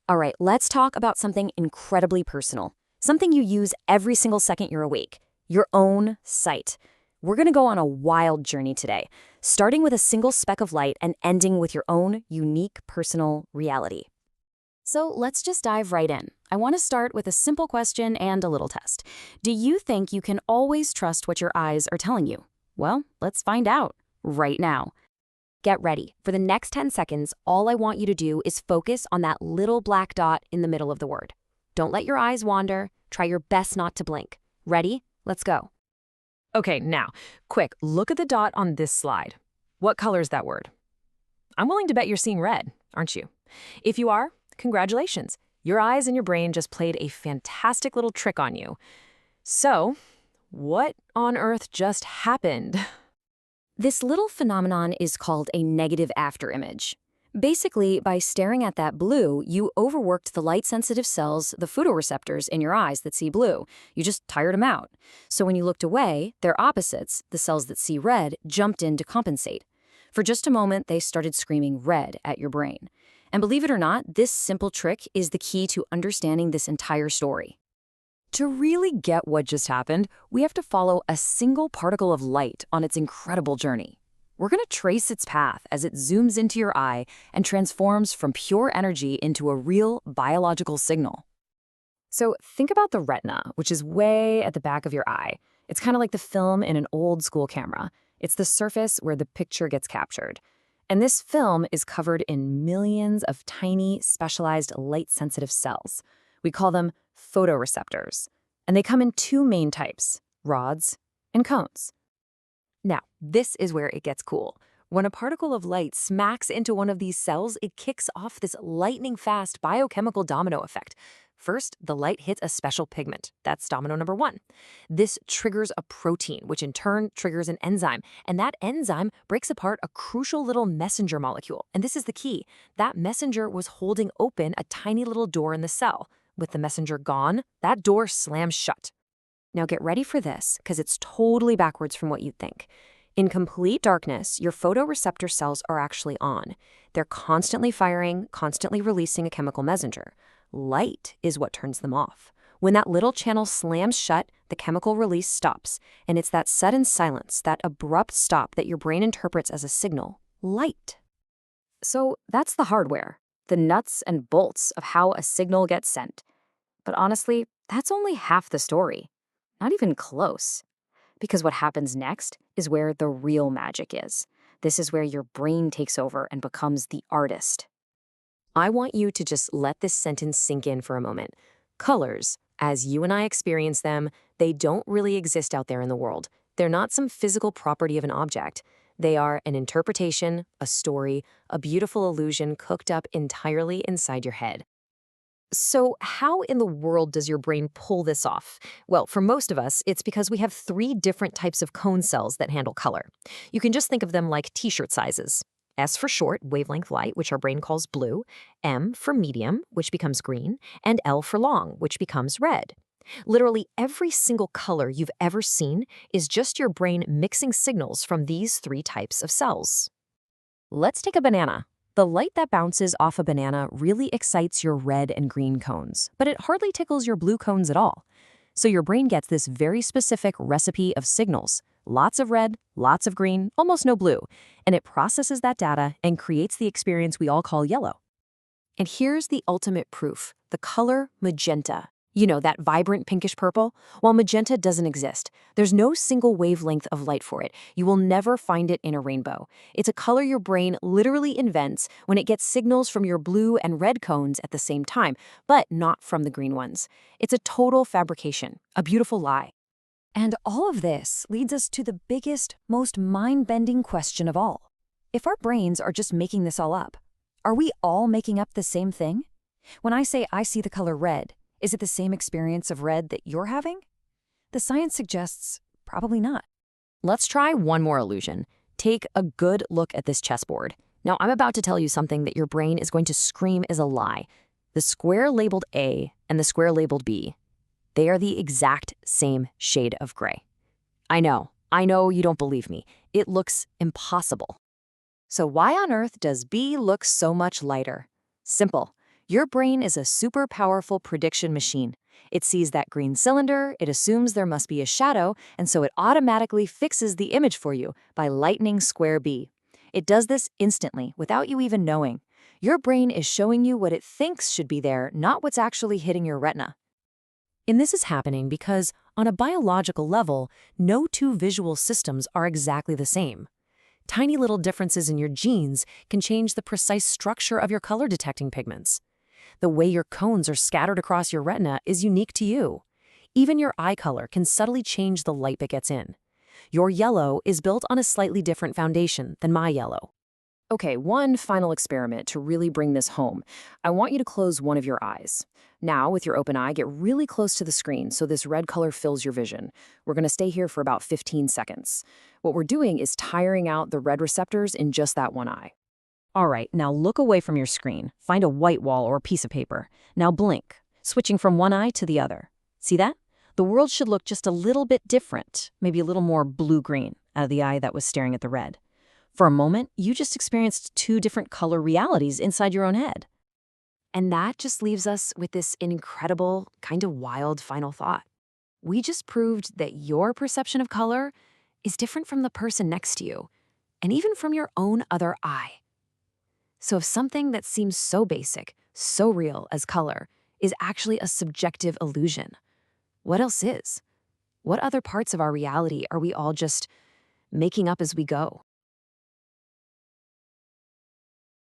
All right, let's talk about something incredibly personal. Something you use every single second you're awake. Your own sight. We're going to go on a wild journey today, starting with a single speck of light and ending with your own unique personal reality. So let's just dive right in. I want to start with a simple question and a little test. Do you think you can always trust what your eyes are telling you? Well, let's find out right now. Get ready. For the next 10 seconds, all I want you to do is focus on that little black dot in the middle of the word. Don't let your eyes wander. Try your best not to blink. Ready? Let's go. Okay, now, quick, look at the dot on this slide. What color is that word? I'm willing to bet you're seeing red, aren't you? If you are, congratulations. Your eyes and your brain just played a fantastic little trick on you. So, what on earth just happened? This little phenomenon is called a negative afterimage. Basically, by staring at that blue, you overworked the light-sensitive cells, the photoreceptors in your eyes that see blue. You just tired them out. So when you looked away, their opposites, the cells that see red, jumped in to compensate. For just a moment, they started screaming red at your brain. And believe it or not, this simple trick is the key to understanding this entire story. To really get what just happened, we have to follow a single particle of light on its incredible journey. We're going to trace its path as it zooms into your eye and transforms from pure energy into a real biological signal. So think about the retina, which is way at the back of your eye. It's kind of like the film in an old school camera. It's the surface where the picture gets captured. And this film is covered in millions of tiny, specialized light-sensitive cells. We call them photoreceptors, and they come in two main types, rods and cones. Now, this is where it gets cool. When a particle of light smacks into one of these cells, it kicks off this lightning-fast biochemical domino effect. First, the light hits a special pigment. That's domino number one. This triggers a protein, which in turn triggers an enzyme. And that enzyme breaks apart a crucial little messenger molecule. And this is the key. That messenger was holding open a tiny little door in the cell. With the messenger gone, that door slams shut. Now get ready for this, because it's totally backwards from what you'd think. In complete darkness, your photoreceptor cells are actually on. They're constantly firing, constantly releasing a chemical messenger. Light is what turns them off. When that little channel slams shut, the chemical release stops. And it's that sudden silence, that abrupt stop that your brain interprets as a signal, light. So that's the hardware, the nuts and bolts of how a signal gets sent. But honestly, that's only half the story. Not even close. Because what happens next is where the real magic is. This is where your brain takes over and becomes the artist. I want you to just let this sentence sink in for a moment. Colors, as you and I experience them, they don't really exist out there in the world. They're not some physical property of an object. They are an interpretation, a story, a beautiful illusion cooked up entirely inside your head. So how in the world does your brain pull this off? Well, for most of us, it's because we have three different types of cone cells that handle color. You can just think of them like t-shirt sizes. S for short, wavelength light, which our brain calls blue, M for medium, which becomes green, and L for long, which becomes red. Literally every single color you've ever seen is just your brain mixing signals from these three types of cells. Let's take a banana. The light that bounces off a banana really excites your red and green cones, but it hardly tickles your blue cones at all. So your brain gets this very specific recipe of signals. Lots of red, lots of green, almost no blue. And it processes that data and creates the experience we all call yellow. And here's the ultimate proof, the color magenta. You know, that vibrant pinkish purple? Well, magenta doesn't exist. There's no single wavelength of light for it. You will never find it in a rainbow. It's a color your brain literally invents when it gets signals from your blue and red cones at the same time, but not from the green ones. It's a total fabrication, a beautiful lie. And all of this leads us to the biggest, most mind-bending question of all. If our brains are just making this all up, are we all making up the same thing? When I say I see the color red, is it the same experience of red that you're having? The science suggests probably not. Let's try one more illusion. Take a good look at this chessboard. Now, I'm about to tell you something that your brain is going to scream is a lie. The square labeled A and the square labeled B, they are the exact same shade of gray. I know you don't believe me. It looks impossible. So why on earth does B look so much lighter? Simple. Your brain is a super powerful prediction machine. It sees that green cylinder, it assumes there must be a shadow, and so it automatically fixes the image for you by lightening square B. It does this instantly, without you even knowing. Your brain is showing you what it thinks should be there, not what's actually hitting your retina. And this is happening because, on a biological level, no two visual systems are exactly the same. Tiny little differences in your genes can change the precise structure of your color-detecting pigments. The way your cones are scattered across your retina is unique to you. Even your eye color can subtly change the light that gets in. Your yellow is built on a slightly different foundation than my yellow. Okay, one final experiment to really bring this home. I want you to close one of your eyes. Now, with your open eye, get really close to the screen so this red color fills your vision. We're going to stay here for about 15 seconds. What we're doing is tiring out the red receptors in just that one eye. All right, now look away from your screen. Find a white wall or a piece of paper. Now blink, switching from one eye to the other. See that? The world should look just a little bit different, maybe a little more blue-green out of the eye that was staring at the red. For a moment, you just experienced two different color realities inside your own head. And that just leaves us with this incredible, kind of wild final thought. We just proved that your perception of color is different from the person next to you, and even from your own other eye. So if something that seems so basic, so real as color, is actually a subjective illusion, what else is? What other parts of our reality are we all just making up as we go?